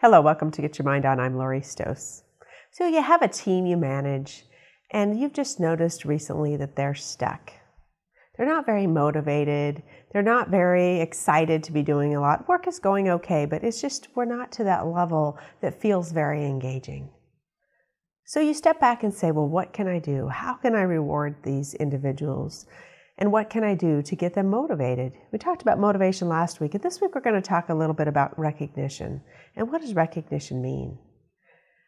Hello, welcome to Get Your Mind On. I'm Lori Stos. So you have a team you manage, and you've just noticed recently that they're stuck. They're not very motivated. They're not very excited to be doing a lot. Work is going okay, but it's just we're not to that level that feels very engaging. So you step back and say, well, what can I do? How can I reward these individuals? And what can I do to get them motivated? We talked about motivation last week, and this week we're going to talk a little bit about recognition. And what does recognition mean?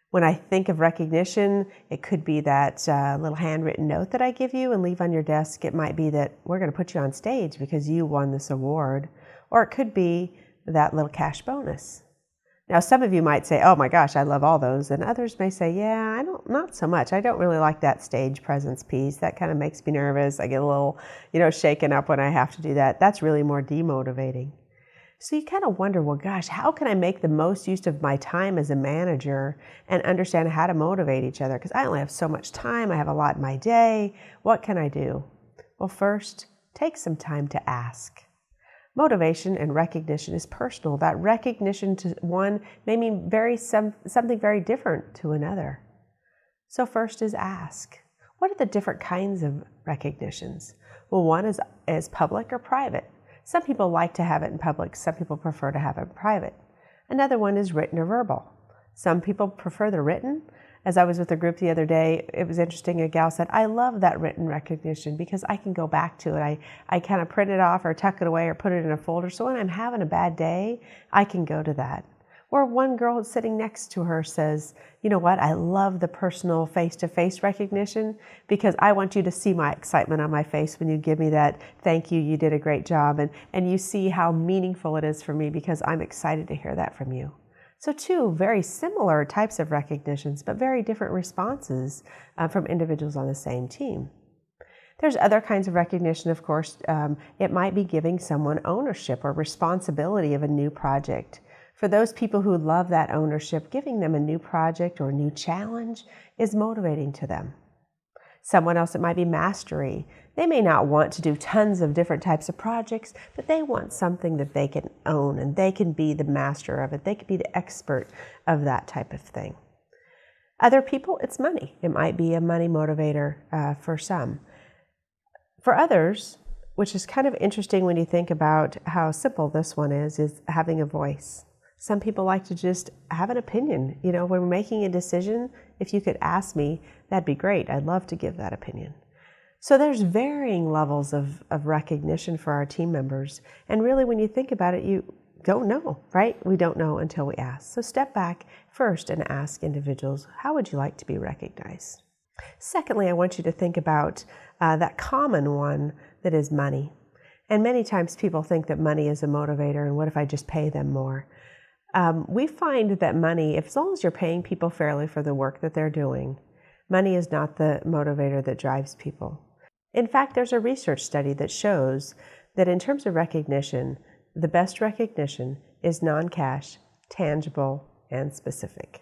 When I think of recognition, it could be that little handwritten note that I give you and leave on your desk. It might be that we're going to put you on stage because you won this award. Or it could be that little cash bonus. Now, some of you might say, oh my gosh, I love all those. And others may say, yeah, not so much. I don't really like that stage presence piece. That kind of makes me nervous. I get a little, shaken up when I have to do that. That's really more demotivating. So you kind of wonder, well, gosh, how can I make the most use of my time as a manager and understand how to motivate each other? Because I only have so much time. I have a lot in my day. What can I do? Well, first, take some time to ask. Motivation and recognition is personal. That recognition to one may mean something very different to another. So first is ask. What are the different kinds of recognitions? Well, one is public or private. Some people like to have it in public. Some people prefer to have it in private. Another one is written or verbal. Some people prefer the written. As I was with a group the other day, it was interesting. A gal said, I love that written recognition because I can go back to it. I kind of print it off or tuck it away or put it in a folder. So when I'm having a bad day, I can go to that. Or one girl sitting next to her says, you know what, I love the personal face-to-face recognition because I want you to see my excitement on my face when you give me that thank you did a great job. And you see how meaningful it is for me because I'm excited to hear that from you. So two very similar types of recognitions, but very different responses from individuals on the same team. There's other kinds of recognition, of course. It might be giving someone ownership or responsibility of a new project. For those people who love that ownership, giving them a new project or a new challenge is motivating to them. Someone else, it might be mastery. They may not want to do tons of different types of projects, but they want something that they can own and they can be the master of it. They can be the expert of that type of thing. Other people, it's money. It might be a money motivator for some. For others, which is kind of interesting when you think about how simple this one is having a voice. Some people like to just have an opinion. When we're making a decision, if you could ask me, that'd be great. I'd love to give that opinion. So there's varying levels of recognition for our team members. And really, when you think about it, you don't know, right? We don't know until we ask. So step back first and ask individuals, how would you like to be recognized? Secondly, I want you to think about that common one that is money. And many times people think that money is a motivator, and what if I just pay them more? We find that money, as long as you're paying people fairly for the work that they're doing, money is not the motivator that drives people. In fact, there's a research study that shows that in terms of recognition, the best recognition is non-cash, tangible, and specific.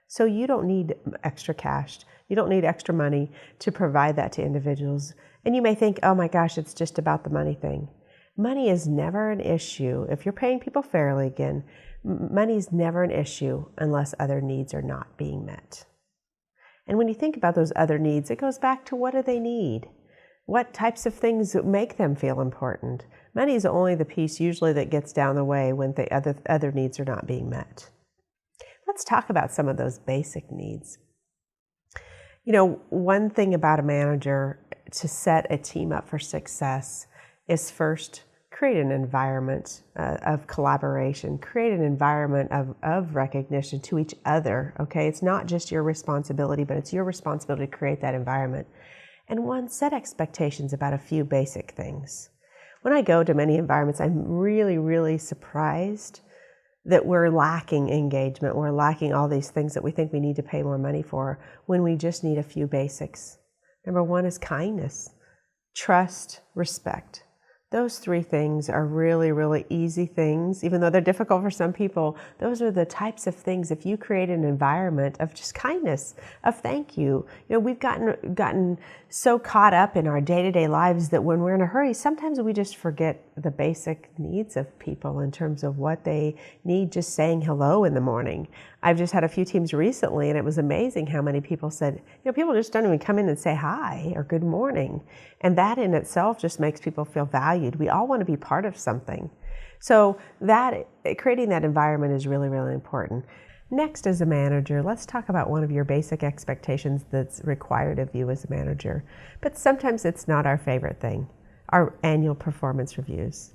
So you don't need extra cash. You don't need extra money to provide that to individuals. And you may think, oh my gosh, it's just about the money thing. Money is never an issue. If you're paying people fairly, again, money is never an issue unless other needs are not being met. And when you think about those other needs, it goes back to what do they need? What types of things make them feel important? Money is only the piece usually that gets down the way when the other needs are not being met. Let's talk about some of those basic needs. One thing about a manager to set a team up for success is first create an environment of collaboration, create an environment of recognition to each other, okay? It's not just your responsibility, but it's your responsibility to create that environment. And one, set expectations about a few basic things. When I go to many environments, I'm really, really surprised that we're lacking engagement. We're lacking all these things that we think we need to pay more money for when we just need a few basics. Number one is kindness, trust, respect. Those three things are really, really easy things. Even though they're difficult for some people, those are the types of things. If you create an environment of just kindness, of thank you. We've gotten so caught up in our day-to-day lives that when we're in a hurry, sometimes we just forget the basic needs of people in terms of what they need, just saying hello in the morning. I've just had a few teams recently, and it was amazing how many people said, people just don't even come in and say hi or good morning. And that in itself just makes people feel valued. We all want to be part of something. So creating that environment is really, really important. Next, as a manager, let's talk about one of your basic expectations that's required of you as a manager. But sometimes it's not our favorite thing, our annual performance reviews.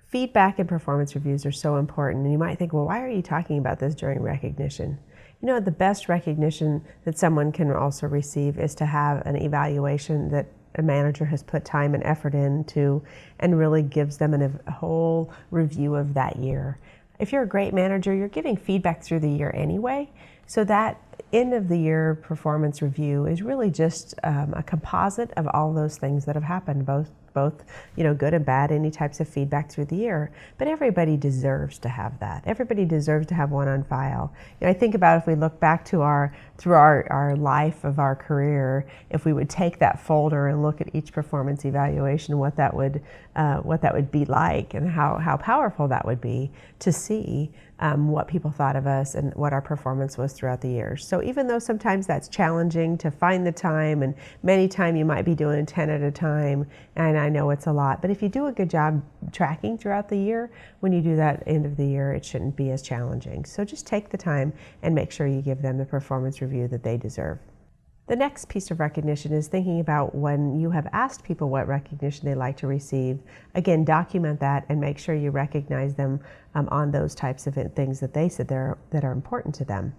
Feedback and performance reviews are so important, and you might think, well, why are you talking about this during recognition? The best recognition that someone can also receive is to have an evaluation that a manager has put time and effort into and really gives them a whole review of that year. If you're a great manager, you're giving feedback through the year anyway, so that end of the year performance review is really just a composite of all those things that have happened, both good and bad, any types of feedback through the year. But everybody deserves to have that. Everybody deserves to have one on file. I think about if we look back to through our life of our career, if we would take that folder and look at each performance evaluation, what that would be like, and how powerful that would be to see what people thought of us and what our performance was throughout the years. So even though sometimes that's challenging to find the time, and many times you might be doing 10 at a time, and I know it's a lot, but if you do a good job tracking throughout the year, when you do that end of the year, it shouldn't be as challenging. So just take the time and make sure you give them the performance review that they deserve. The next piece of recognition is thinking about when you have asked people what recognition they like to receive. Again, document that and make sure you recognize them on those types of things that they said that are important to them.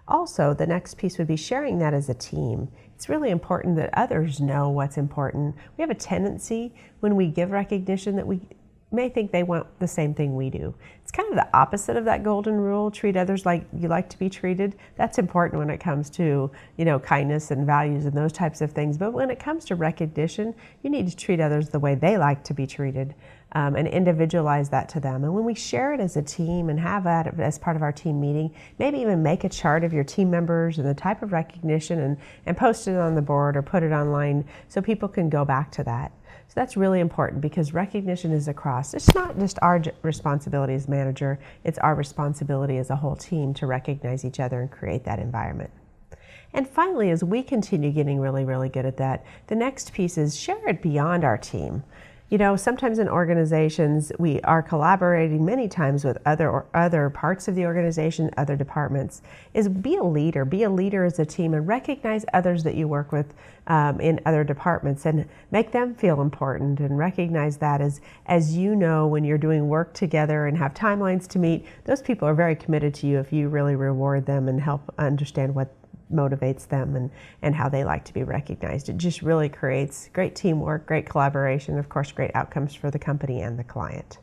Also, the next piece would be sharing that as a team. It's really important that others know what's important. We have a tendency when we give recognition that we may think they want the same thing we do. It's kind of the opposite of that golden rule, treat others like you like to be treated. That's important when it comes to, kindness and values and those types of things. But when it comes to recognition, you need to treat others the way they like to be treated, and individualize that to them. And when we share it as a team and have that as part of our team meeting, maybe even make a chart of your team members and the type of recognition and post it on the board or put it online so people can go back to that. So that's really important because recognition is across. It's not just our responsibility as manager, it's our responsibility as a whole team to recognize each other and create that environment. And finally, as we continue getting really, really good at that, the next piece is share it beyond our team. Sometimes in organizations, we are collaborating many times with other parts of the organization, other departments, is be a leader as a team and recognize others that you work with in other departments and make them feel important and recognize that as when you're doing work together and have timelines to meet, those people are very committed to you if you really reward them and help understand what motivates them and how they like to be recognized. It just really creates great teamwork, great collaboration, of course, great outcomes for the company and the client.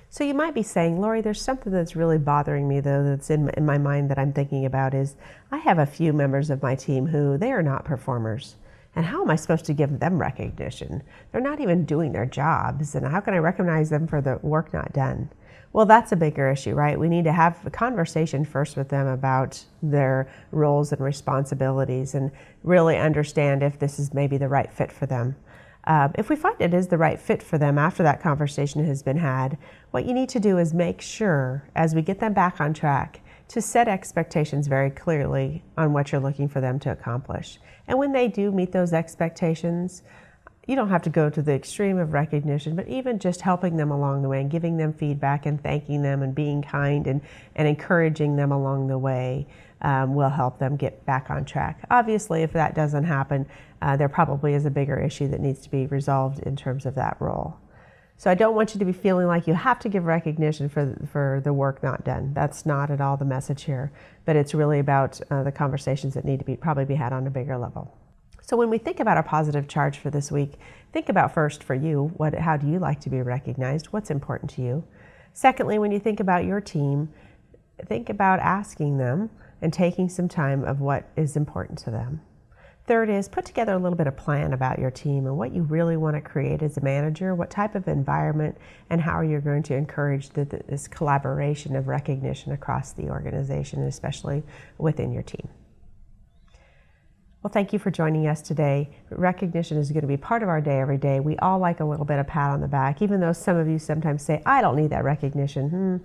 So you might be saying, Lori, there's something that's really bothering me though that's in my mind that I'm thinking about is I have a few members of my team who they are not performers. And how am I supposed to give them recognition? They're not even doing their jobs, and how can I recognize them for the work not done? Well, that's a bigger issue, right? We need to have a conversation first with them about their roles and responsibilities and really understand if this is maybe the right fit for them. If we find it is the right fit for them after that conversation has been had, what you need to do is make sure, as we get them back on track, to set expectations very clearly on what you're looking for them to accomplish. And when they do meet those expectations, you don't have to go to the extreme of recognition, but even just helping them along the way and giving them feedback and thanking them and being kind and encouraging them along the way will help them get back on track. Obviously, if that doesn't happen, there probably is a bigger issue that needs to be resolved in terms of that role. So I don't want you to be feeling like you have to give recognition for the work not done. That's not at all the message here, but it's really about the conversations that need to probably be had on a bigger level. So when we think about our positive charge for this week, think about first for you, how do you like to be recognized? What's important to you? Secondly, when you think about your team, think about asking them and taking some time of what is important to them. Third is put together a little bit of plan about your team and what you really want to create as a manager, what type of environment, and how you're going to encourage this collaboration of recognition across the organization, especially within your team. Well, thank you for joining us today. Recognition is going to be part of our day every day. We all like a little bit of pat on the back, even though some of you sometimes say, I don't need that recognition.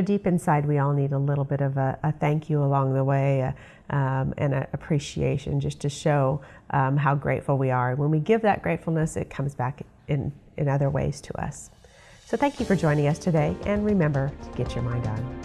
Deep inside, we all need a little bit of a thank you along the way and an appreciation just to show how grateful we are. When we give that gratefulness, it comes back in other ways to us. So thank you for joining us today, and remember to get your mind on.